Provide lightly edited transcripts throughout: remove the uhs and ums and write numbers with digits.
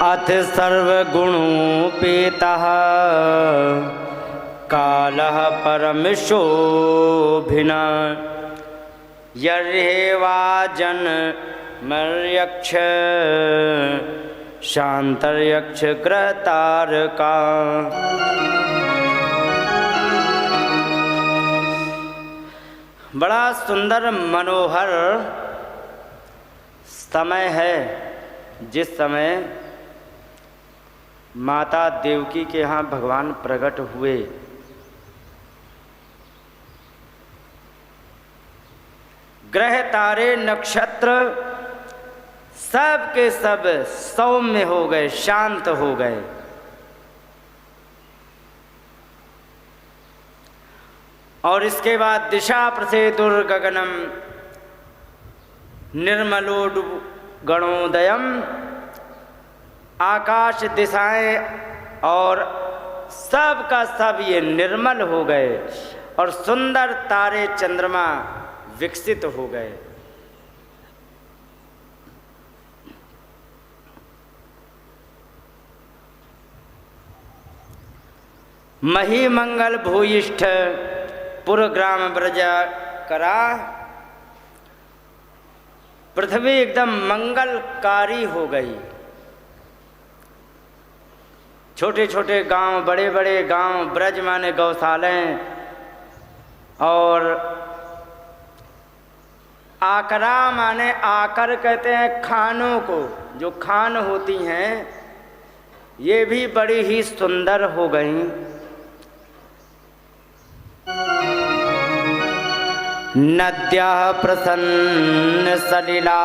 अथ सर्वगुणोपेतः कालः परमशोभिना यर्हेवाजन्मर्यक्ष शान्तर्यक्ष ग्रहतारका। बड़ा सुंदर मनोहर समय है जिस समय माता देवकी के यहाँ भगवान प्रकट हुए। ग्रह तारे नक्षत्र सब के सब सौम्य हो गए, शांत हो गए। और इसके बाद दिशा प्रसेदुर्गगनम निर्मलोड गणोदयम, आकाश दिशाएं और सब का सब ये निर्मल हो गए और सुंदर तारे चंद्रमा विकसित हो गए। महिमंगल भूयिष्ठ पुरग्राम ब्रज करा, पृथ्वी एकदम मंगलकारी हो गई। छोटे छोटे गांव, बड़े बड़े गांव, ब्रज माने गौशालाएं, और आकरा माने आकर कहते हैं खानों को, जो खान होती हैं ये भी बड़ी ही सुंदर हो गई। नद्याः प्रसन्न सलिला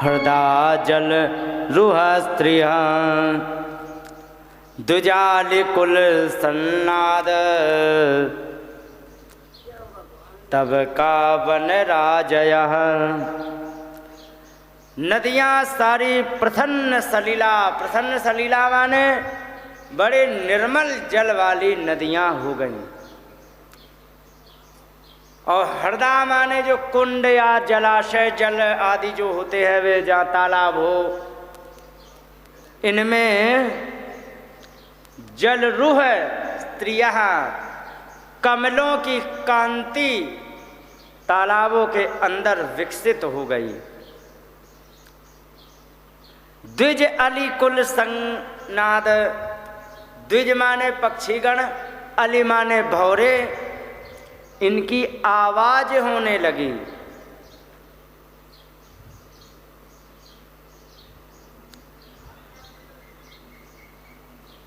हृदा जल रुह स्त्रिया, दुजालिकुल सन्नाद तब का वन राजयः। नदियाँ सारी प्रसन्न सलिला, प्रसन्न सलिला माने बड़े निर्मल जल वाली नदियाँ हो गईं। और हरदा माने जो कुंड या जलाशय जल आदि जो होते हैं वे, जहाँ तालाब हो, इनमें जल रूह स्त्रियाँ, कमलों की कांति तालाबों के अंदर विकसित हो गई। द्विज अली कुल संनाद, द्विज माने पक्षीगण, अली माने भौरे, इनकी आवाज होने लगी।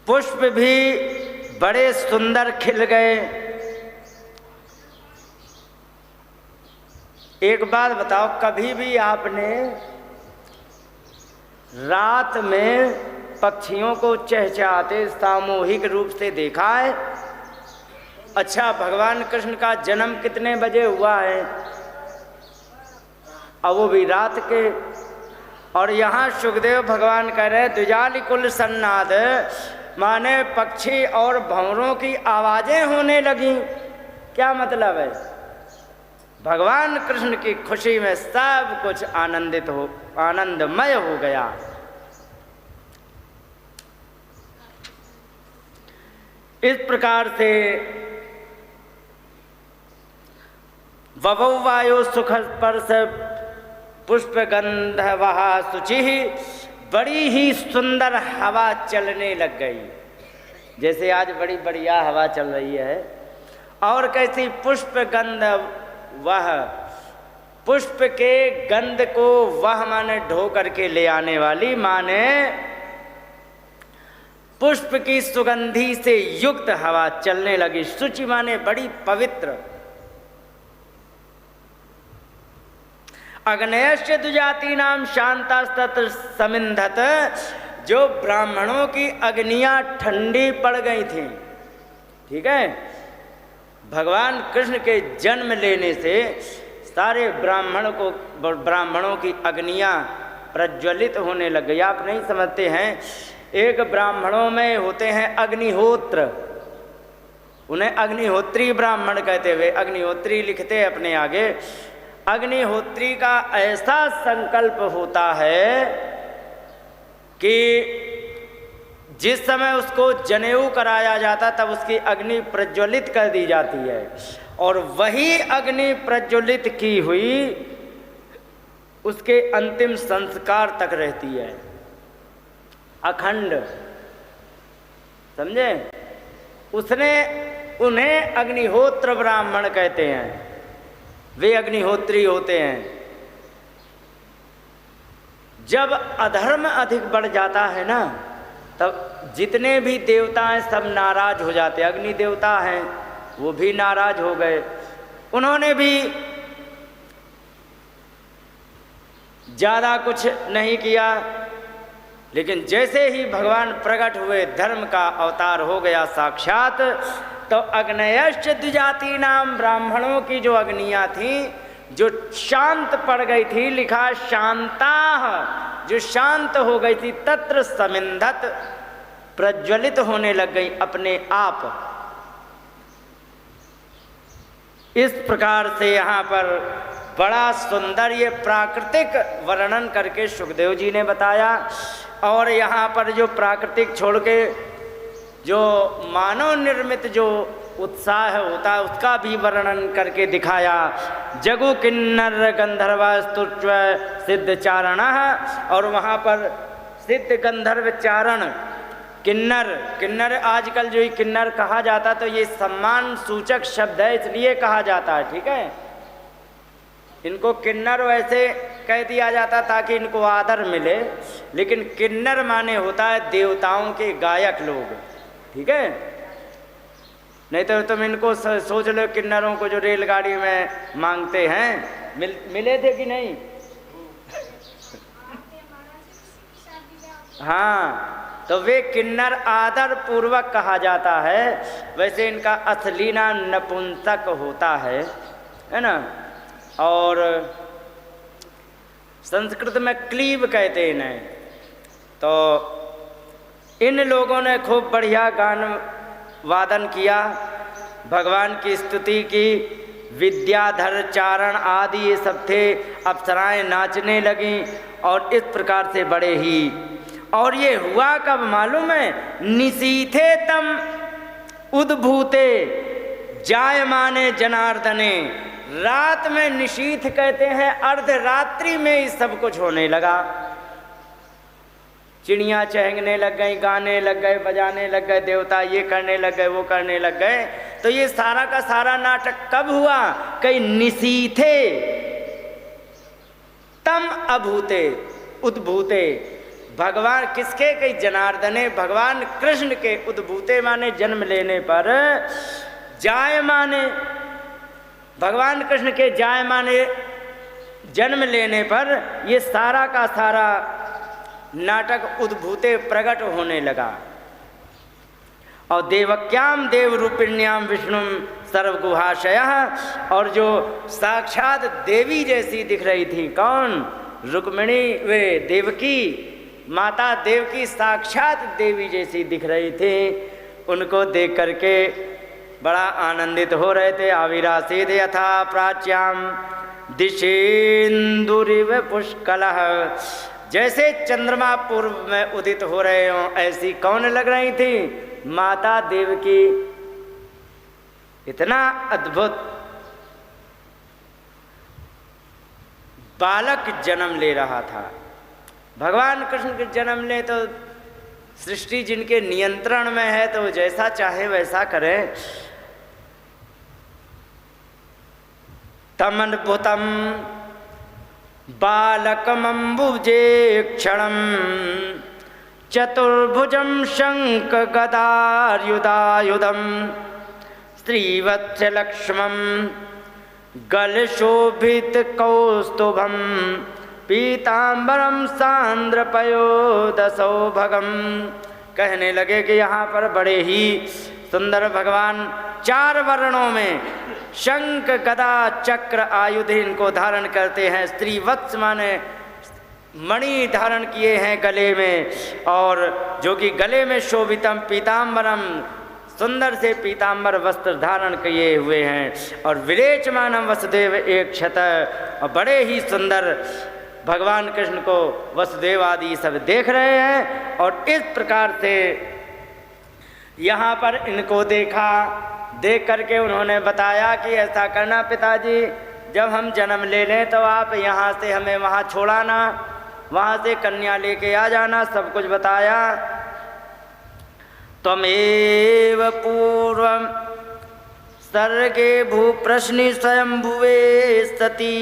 पुष्प भी बड़े सुंदर खिल गए। एक बात बताओ, कभी भी आपने रात में पक्षियों को चहचहाते सामूहिक रूप से देखा है? अच्छा, भगवान कृष्ण का जन्म कितने बजे हुआ है? और वो भी रात के। और यहाँ सुखदेव भगवान कह रहे हैं द्विजालिकुल सन्नाद, माने पक्षी और भंवरों की आवाजें होने लगी। क्या मतलब है? भगवान कृष्ण की खुशी में सब कुछ आनंदमय हो गया। इस प्रकार से ववौ वायु सुख स्पर्श पुष्प गंध वहा शुचि, बड़ी ही सुंदर हवा चलने लग गई। जैसे आज बड़ी बढ़िया हवा चल रही है। और कैसी पुष्प गंध वह, पुष्प के गंध को वह माने ढो करके ले आने वाली, माने पुष्प की सुगंधी से युक्त हवा चलने लगी। शुचि माने बड़ी पवित्र। अग्नेयस्य दुजाति नाम शांतास्तत समिंधत, जो ब्राह्मणों की अग्नियां ठंडी पड़ गई थीं। ठीक है, भगवान कृष्ण के जन्म लेने से सारे ब्राह्मणों की अग्नियां प्रज्वलित होने लग गई। आप नहीं समझते हैं, एक ब्राह्मणों में होते हैं अग्निहोत्र, उन्हें अग्निहोत्री ब्राह्मण कहते हुए अग्निहोत्री लिखते अपने आगे। अग्निहोत्री का ऐसा संकल्प होता है कि जिस समय उसको जनेऊ कराया जाता तब उसकी अग्नि प्रज्वलित कर दी जाती है, और वही अग्नि प्रज्वलित की हुई उसके अंतिम संस्कार तक रहती है, अखंड। समझे? उन्हें अग्निहोत्र ब्राह्मण कहते हैं, वे अग्निहोत्री होते हैं। जब अधर्म अधिक बढ़ जाता है ना, तब जितने भी देवता हैं सब नाराज हो जाते हैं। अग्नि देवता हैं, वो भी नाराज हो गए, उन्होंने भी ज़्यादा कुछ नहीं किया। लेकिन जैसे ही भगवान प्रकट हुए, धर्म का अवतार हो गया साक्षात, तो अग्नयश्च द्विजाति नाम, ब्राह्मणों की जो अग्नियाँ थीं जो शांत पड़ गई थी, लिखा शांता, जो शांत हो गई थी, तत्र समिंधत, प्रज्वलित होने लग गई अपने आप। इस प्रकार से यहाँ पर बड़ा सुंदर ये प्राकृतिक वर्णन करके सुखदेव जी ने बताया। और यहाँ पर जो प्राकृतिक छोड़ के जो मानव निर्मित जो उत्साह होता है उसका भी वर्णन करके दिखाया। जगु किन्नर गंधर्व स्तुत्व सिद्ध चारण, और वहाँ पर सिद्ध गंधर्व चारण, किन्नर आजकल जो किन्नर कहा जाता, तो ये सम्मान सूचक शब्द है, इसलिए कहा जाता है, ठीक है। इनको किन्नर वैसे कह दिया जाता ताकि इनको आदर मिले, लेकिन किन्नर माने होता है देवताओं के गायक लोग, ठीक है। नहीं तो तुम इनको सोच लो, किन्नरों को जो रेलगाड़ी में मांगते हैं, मिले थे कि नहीं? हाँ, तो वे किन्नर आदर पूर्वक कहा जाता है। वैसे इनका असली नाम नपुंसक होता है ना। और संस्कृत में क्लीब कहते हैं इन्हें। तो इन लोगों ने खूब बढ़िया गान वादन किया, भगवान की स्तुति की, विद्याधर चारण आदि ये सब थे। अप्सराएं नाचने लगीं और इस प्रकार से बड़े ही। और ये हुआ कब मालूम है? निशीथे तम उद्भूते जायमाने जनार्दने। रात में निशीथ कहते हैं, अर्धरात्रि में ही सब कुछ होने लगा। चिड़ियाँ चहकने लग गई, गाने लग गए, बजाने लग गए, देवता ये करने लग गए, वो करने लग गए। तो ये सारा का सारा नाटक कब हुआ? कई निशीथे तम अभूते उद्भूते। भगवान किसके? कई जनार्दने, भगवान कृष्ण के। उद्भूते माने जन्म लेने पर, जाय माने भगवान कृष्ण के जाय माने जन्म लेने पर ये सारा का सारा नाटक उद्भूते प्रकट होने लगा। और देवक्याम देव रूपिण्याम विष्णु सर्वगुहाशयः, और जो साक्षात देवी जैसी दिख रही थी, कौन? रुक्मिणी, वे देवकी माता देवकी साक्षात देवी जैसी दिख रही थी। उनको देख करके बड़ा आनंदित हो रहे थे। आविरासीद यथा प्राच्याम दिशेन्दुरिव पुष्कलः। जैसे चंद्रमा पूर्व में उदित हो रहे हों, ऐसी कौन लग रही थी? माता देवकी। इतना अद्भुत बालक जन्म ले रहा था। भगवान कृष्ण के जन्म ले तो सृष्टि जिनके नियंत्रण में है, तो जैसा चाहे वैसा करें। तमद्भुतम बालकमंबुजे क्षणम चतुर्भुजम शंख गदायुधायुधम श्रीवत्सलक्ष्मम गलशोभित कौस्तुभम पीतांबरम सांद्रपयोदसौभगम। कहने लगे कि यहाँ पर बड़े ही सुंदर भगवान 4 वर्णों में शंख गदा चक्र आयुध इनको धारण करते हैं। स्त्रीवत्स माने मणि धारण किए हैं गले में, और जो कि गले में शोभितम पीतांबरम, सुंदर से पीतांबर वस्त्र धारण किए हुए हैं। और विरेचमानम वसुदेव एक क्षत, और बड़े ही सुंदर भगवान कृष्ण को वसुदेव आदि सब देख रहे हैं। और इस प्रकार से यहाँ पर इनको देखा, देख करके उन्होंने बताया कि ऐसा करना पिताजी, जब हम जन्म ले लें तो आप यहाँ से हमें वहाँ छोड़ाना, वहाँ से कन्या लेके आ जाना, सब कुछ बताया। त्वमेव पूर्वं सर्गे भूप्रश्नि स्वयंभुवे सती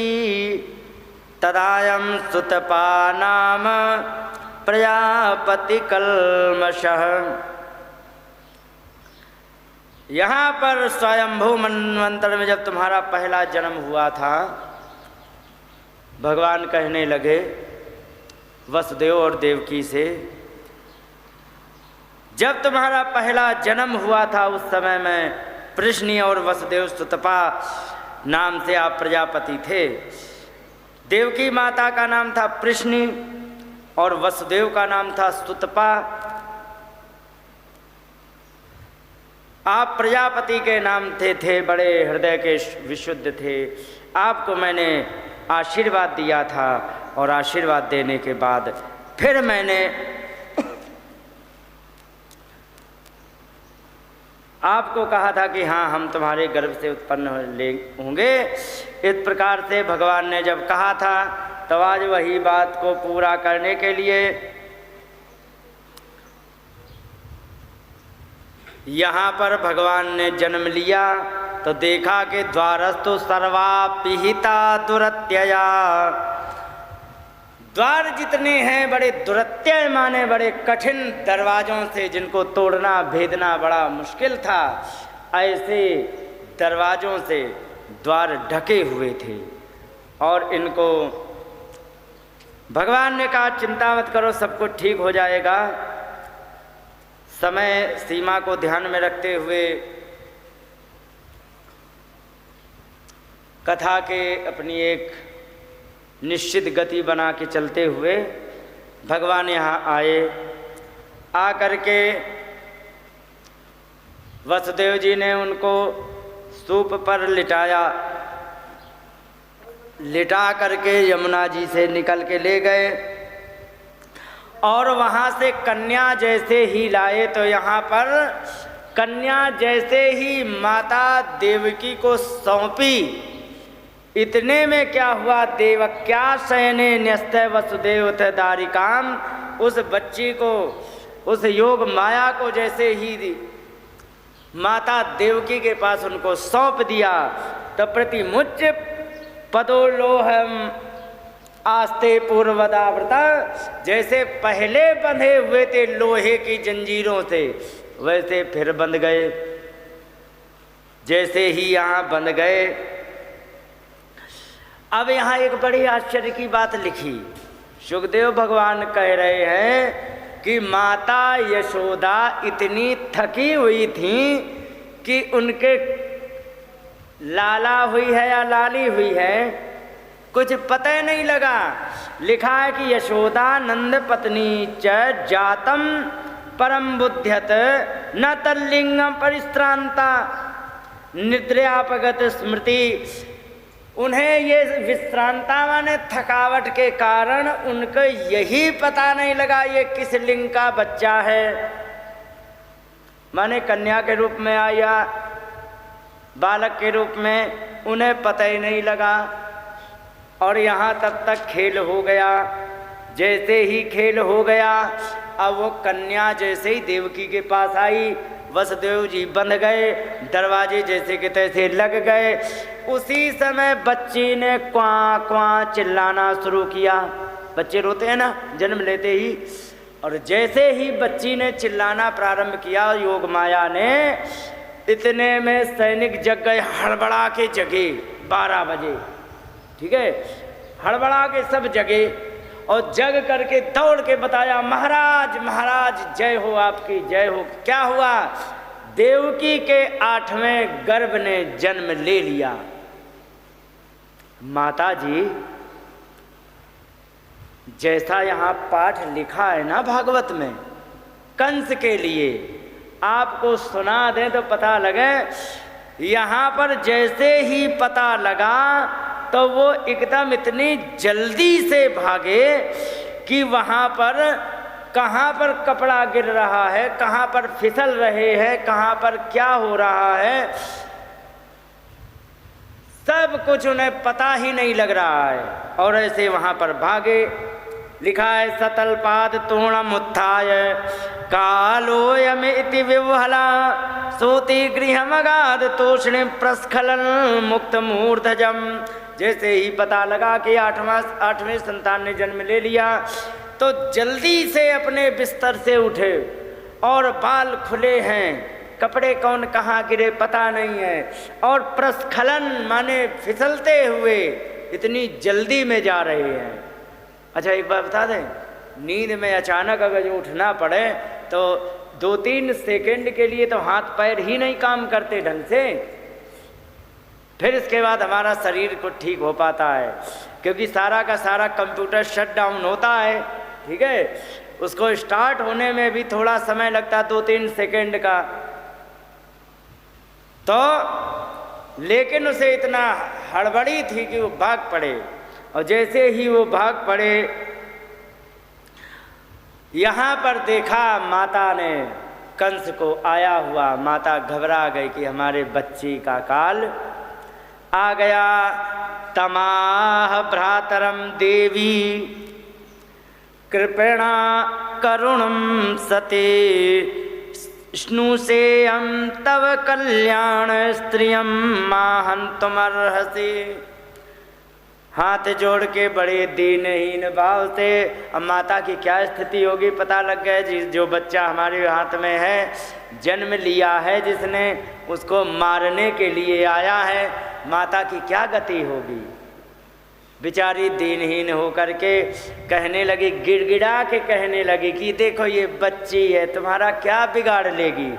तदायं सुतपा नाम प्रजापति कल्मषः। यहाँ पर स्वयंभू मनवंतर में जब तुम्हारा पहला जन्म हुआ था, भगवान कहने लगे वसुदेव और देवकी से, जब तुम्हारा पहला जन्म हुआ था उस समय में पृश्नि और वसुदेव सुतपा नाम से आप प्रजापति थे। देवकी माता का नाम था पृश्नि और वसुदेव का नाम था सुतपा। आप प्रजापति के नाम थे, बड़े हृदय के विशुद्ध थे। आपको मैंने आशीर्वाद दिया था और आशीर्वाद देने के बाद फिर मैंने आपको कहा था कि हाँ हम तुम्हारे गर्भ से उत्पन्न होंगे। इस प्रकार से भगवान ने जब कहा था तो आज वही बात को पूरा करने के लिए यहाँ पर भगवान ने जन्म लिया। तो देखा कि द्वारस्तु सर्वा पिहिता दुरत्यया, द्वार जितने हैं बड़े दुरत्यय माने बड़े कठिन दरवाज़ों से, जिनको तोड़ना भेदना बड़ा मुश्किल था, ऐसे दरवाज़ों से द्वार ढके हुए थे। और इनको भगवान ने कहा चिंता मत करो, सब कुछ ठीक हो जाएगा। समय सीमा को ध्यान में रखते हुए कथा के अपनी एक निश्चित गति बना के चलते हुए भगवान यहाँ आए। आकर के वसुदेव जी ने उनको सूप पर लिटाया, लिटा करके यमुना जी से निकल के ले गए और वहाँ से कन्या जैसे ही लाए तो यहाँ पर कन्या जैसे ही माता देवकी को सौंपी, इतने में क्या हुआ, देवक्या शयने न्यस्त वसुदेव दारिकाम, उस बच्ची को, उस योग माया को जैसे ही माता देवकी के पास उनको सौंप दिया तो प्रतिमुच पदोलोहम आस्ते पूर्वदाव्रता, जैसे पहले बंधे हुए थे लोहे की जंजीरों से वैसे फिर बंध गए। जैसे ही यहाँ बंध गए, अब यहाँ एक बड़ी आश्चर्य की बात लिखी। सुखदेव भगवान कह रहे हैं कि माता यशोदा इतनी थकी हुई थी कि उनके लाला हुई है या लाली हुई है कुछ पता ही नहीं लगा। लिखा है कि यशोदा नंद पत्नी च जातम परम बुद्ध्यत न तल्लिंगम परिश्रांता निद्रापगत स्मृति। उन्हें ये विश्रांता माने थकावट के कारण उनको यही पता नहीं लगा ये किस लिंग का बच्चा है, माने कन्या के रूप में आया बालक के रूप में, उन्हें पता ही नहीं लगा। और यहाँ तब तक खेल हो गया। जैसे ही खेल हो गया, अब वो कन्या जैसे ही देवकी के पास आई, वसुदेव जी बंध गए, दरवाजे जैसे के तैसे लग गए। उसी समय बच्ची ने क्वां क्वां चिल्लाना शुरू किया। बच्चे रोते हैं ना जन्म लेते ही, और जैसे ही बच्ची ने चिल्लाना प्रारंभ किया योग माया ने, इतने में सैनिक जग गए, हड़बड़ा के जगे 12 बजे, ठीक है, हड़बड़ा के सब जगे और जग करके दौड़ के बताया महाराज महाराज जय हो आपकी जय हो। क्या हुआ, देवकी के 8वें गर्भ ने जन्म ले लिया। माता जी जैसा यहाँ पाठ लिखा है ना भागवत में कंस के लिए, आपको सुना दें तो पता लगे। यहाँ पर जैसे ही पता लगा तो वो एकदम इतनी जल्दी से भागे कि वहाँ पर कहाँ पर कपड़ा गिर रहा है, कहाँ पर फिसल रहे हैं, कहाँ पर क्या हो रहा है, सब कुछ उन्हें पता ही नहीं लग रहा है। और ऐसे वहाँ पर भागे। लिखा है सतलपाद तूणम उत्थाय कालोयमिति विह्वला सूति गृहमगाध तूष्णिम प्रस्खलन मुक्त मूर्धजम। जैसे ही पता लगा कि आठवें संतान ने जन्म ले लिया तो जल्दी से अपने बिस्तर से उठे और बाल खुले हैं, कपड़े कौन कहाँ गिरे पता नहीं है, और प्रस्खलन माने फिसलते हुए इतनी जल्दी में जा रहे हैं। अच्छा एक बात बता दें, नींद में अचानक अगर जो उठना पड़े तो 2-3 सेकंड के लिए तो हाथ पैर ही नहीं काम करते ढंग से, फिर इसके बाद हमारा शरीर को ठीक हो पाता है, क्योंकि सारा का सारा कंप्यूटर शट डाउन होता है, ठीक है। उसको स्टार्ट होने में भी थोड़ा समय लगता है, 2-3 सेकंड का। तो लेकिन उसे इतना हड़बड़ी थी कि वो भाग पड़े, और जैसे ही वो भाग पड़े यहाँ पर देखा माता ने कंस को आया हुआ। माता घबरा गई कि हमारे बच्ची का काल आ गया। तमाह भ्रातरम देवी कृपेणा करुणम सते स्नुषेयं तव कल्याण स्त्रियं माहंतुमर्हसि। हाथ जोड़ के बड़े दीनहीन भाव से, अब माता की क्या स्थिति होगी पता लग गया। जो बच्चा हमारे हाथ में है, जन्म लिया है जिसने, उसको मारने के लिए आया है, माता की क्या गति होगी। बेचारी दीनहीन होकर के कहने लगी, गिड़गिड़ा के कहने लगी कि देखो ये बच्ची है, तुम्हारा क्या बिगाड़ लेगी,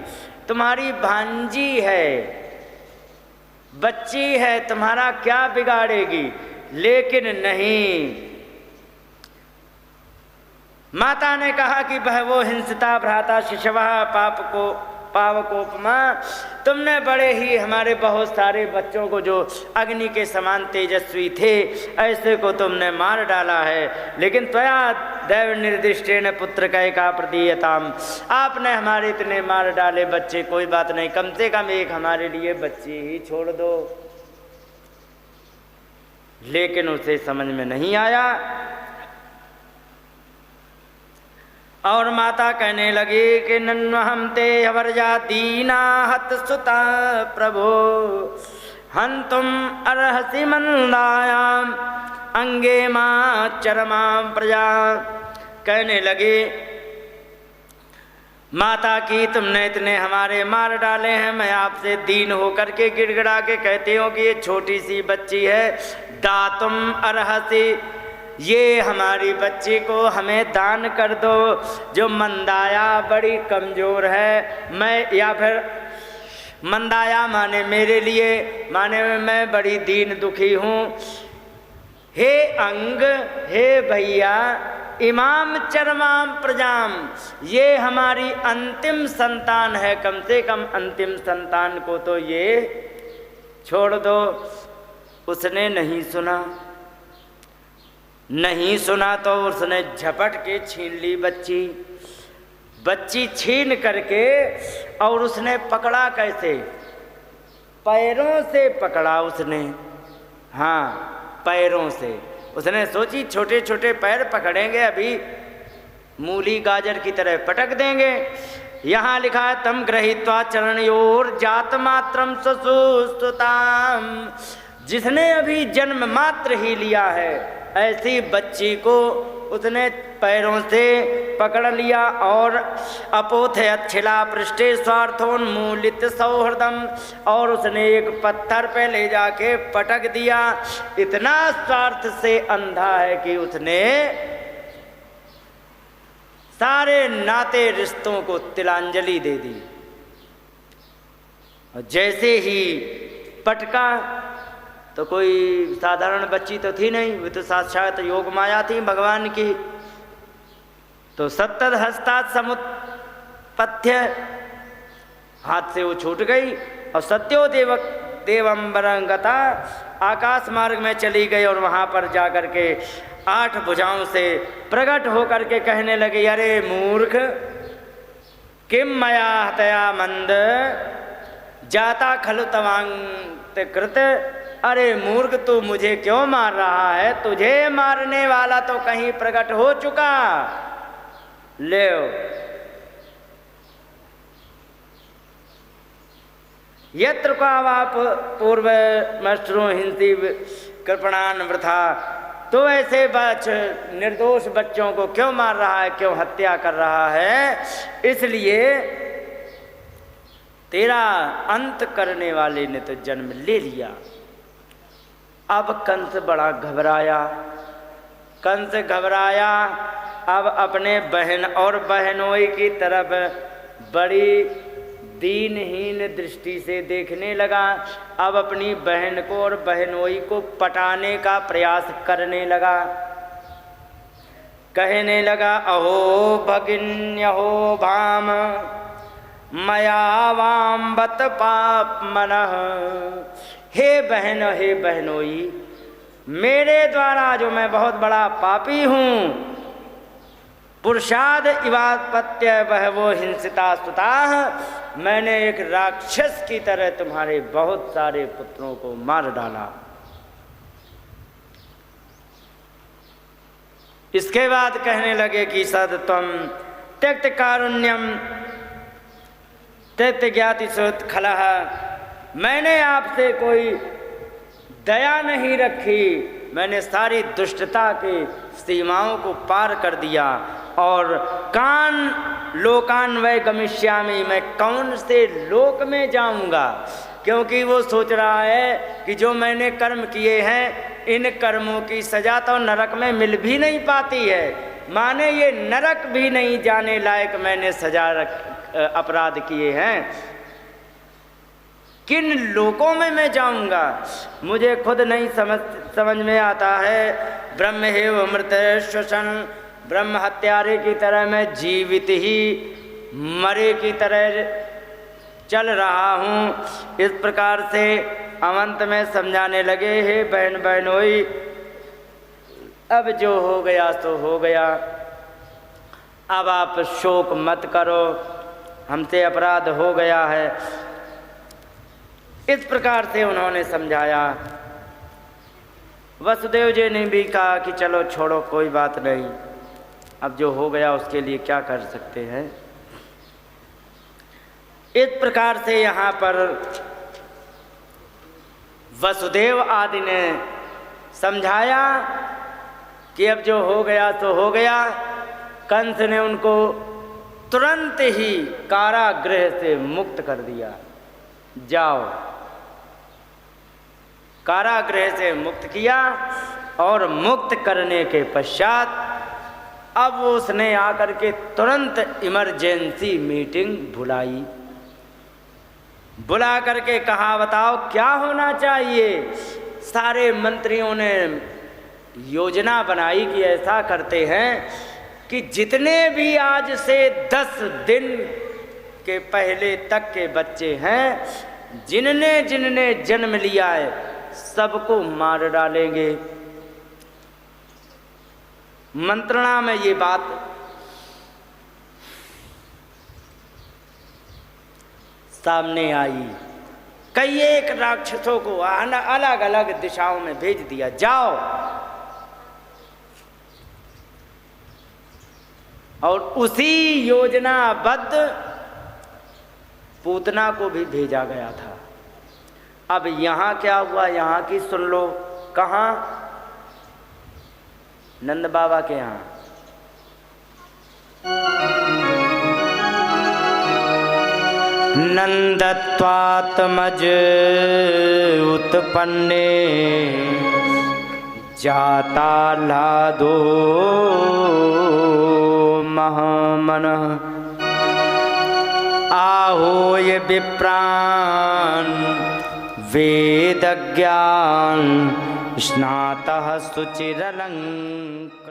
तुम्हारी भांजी है, बच्ची है, तुम्हारा क्या बिगाड़ेगी। लेकिन नहीं, माता ने कहा कि वह वो हिंसता भ्राता शिशवः पावकोपमा, तुमने बड़े ही हमारे बहुत सारे बच्चों को जो अग्नि के समान तेजस्वी थे, ऐसे को तुमने मार डाला है। लेकिन त्वया दैव निर्दिष्टेन पुत्र का प्रदीयताम, आपने हमारे इतने मार डाले बच्चे, कोई बात नहीं, कम से कम एक हमारे लिए बच्ची ही छोड़ दो। लेकिन उसे समझ में नहीं आया और माता कहने लगी कि नन्वहम ते हवर्जा दीना हत सुता प्रभो हंतुम अर्हसि मंदायाम अंगे मां चरमां प्रजा। कहने लगे, माता की तुमने इतने हमारे मार डाले हैं, मैं आपसे दीन होकर के गिड़गिड़ा के कहती हूँ कि ये छोटी सी बच्ची है, दातुम अर्हसि, ये हमारी बच्ची को हमें दान कर दो। जो मंदाया बड़ी कमज़ोर है, मैं, या फिर मंदाया माने मेरे लिए, माने मैं बड़ी दीन दुखी हूँ। हे अंग, हे भैया, इमाम चरमाम प्रजाम, ये हमारी अंतिम संतान है, कम से कम अंतिम संतान को तो ये छोड़ दो। उसने नहीं सुना, नहीं सुना तो उसने झपट के छीन ली बच्ची छीन करके, और उसने पकड़ा कैसे, पैरों से पकड़ा उसने, हाँ पैरों से। उसने सोची छोटे छोटे पैर पकड़ेंगे, अभी मूली गाजर की तरह पटक देंगे। यहाँ लिखा है तम गृहीत्वा चरणयोर जात मात्रम ससुस्तुताम, जिसने अभी जन्म मात्र ही लिया है, ऐसी बच्ची को उसने पैरों से पकड़ लिया और अपोथे अच्छिला पृष्ठे स्वार्थोन्मूलित सौहृदम, और उसने एक पत्थर पे ले जाके पटक दिया। इतना स्वार्थ से अंधा है कि उसने सारे नाते रिश्तों को तिलांजलि दे दी। और जैसे ही पटका तो कोई साधारण बच्ची तो थी नहीं, वो तो साक्षात योग माया थी भगवान की। तो सत्तद हस्तात् समुत्पथ्य, हाथ से वो छूट गई और सत्योदेव देवंबरं गता, आकाश मार्ग में चली गई और वहाँ पर जाकर के 8 भुजाओं से प्रकट होकर के कहने लगे, अरे मूर्ख, किम मया हतया मंद जाता खलु तवांत कृत। अरे मूर्ख, तू मुझे क्यों मार रहा है? तुझे मारने वाला तो कहीं प्रकट हो चुका। ले यत्र का वाप पूर्व मश्रो हिंसी कृपणान वृथा। तो ऐसे निर्दोष बच्चों को क्यों मार रहा है, क्यों हत्या कर रहा है? इसलिए तेरा अंत करने वाले ने तो जन्म ले लिया। अब कंस बड़ा घबराया। कंस घबराया, अब अपने बहन और बहनोई की तरफ बड़ी दीनहीन दृष्टि से देखने लगा। अब अपनी बहन को और बहनोई को पटाने का प्रयास करने लगा। कहने लगा, अहो भगिन्य हो भाम मया वाम बत पाप मनः। हे बहन, हे बहनोई, मेरे द्वारा जो मैं बहुत बड़ा पापी हूँ, पुरुषाद इवात्पत्य बहवो हिंसिता स्तुता, मैंने एक राक्षस की तरह तुम्हारे बहुत सारे पुत्रों को मार डाला। इसके बाद कहने लगे कि सद तम त्यक्त कारुण्यम त्यक्त ज्ञाति सुत खलह। मैंने आपसे कोई दया नहीं रखी, मैंने सारी दुष्टता की सीमाओं को पार कर दिया। और कान लोकान वै गमिष्यामि, मैं कौन से लोक में जाऊंगा? क्योंकि वो सोच रहा है कि जो मैंने कर्म किए हैं, इन कर्मों की सजा तो नरक में मिल भी नहीं पाती है। माने ये नरक भी नहीं जाने लायक मैंने सजा अपराध किए हैं। किन लोकों में मैं जाऊंगा, मुझे खुद नहीं समझ में आता है। ब्रह्म हेव अमृत श्वसन, ब्रह्म हत्यारे की तरह मैं जीवित ही मरे की तरह चल रहा हूँ। इस प्रकार से अवंत में समझाने लगे, हे बहन बहनोई, अब जो हो गया तो हो गया, अब आप शोक मत करो, हमसे अपराध हो गया है। इस प्रकार से उन्होंने समझाया। वसुदेव जी ने भी कहा कि चलो छोड़ो, कोई बात नहीं, अब जो हो गया उसके लिए क्या कर सकते हैं। इस प्रकार से यहाँ पर वसुदेव आदि ने समझाया कि अब जो हो गया तो हो गया। कंस ने उनको तुरंत ही कारागृह से मुक्त कर दिया। जाओ, कारागृह से मुक्त किया। और मुक्त करने के पश्चात अब उसने आकर के तुरंत इमरजेंसी मीटिंग बुलाई। बुला करके कहा, बताओ क्या होना चाहिए। सारे मंत्रियों ने योजना बनाई कि ऐसा करते हैं कि जितने भी आज से 10 दिन के पहले तक के बच्चे हैं, जिनने जिनने जन्म लिया है, सबको मार डालेंगे। मंत्रणा में ये बात सामने आई। कई एक राक्षसों को अलग अलग दिशाओं में भेज दिया, जाओ। और उसी योजनाबद्ध पूतना को भी भेजा गया था। अब यहाँ क्या हुआ, यहाँ की सुन लो। कहाँ? नंद बाबा के यहाँ। नंदत्वात्मज उत्पन्ने जाता लादो महामनः आहोय विप्रान वेद ज्ञान स्नातः सुचिरलंकृतः।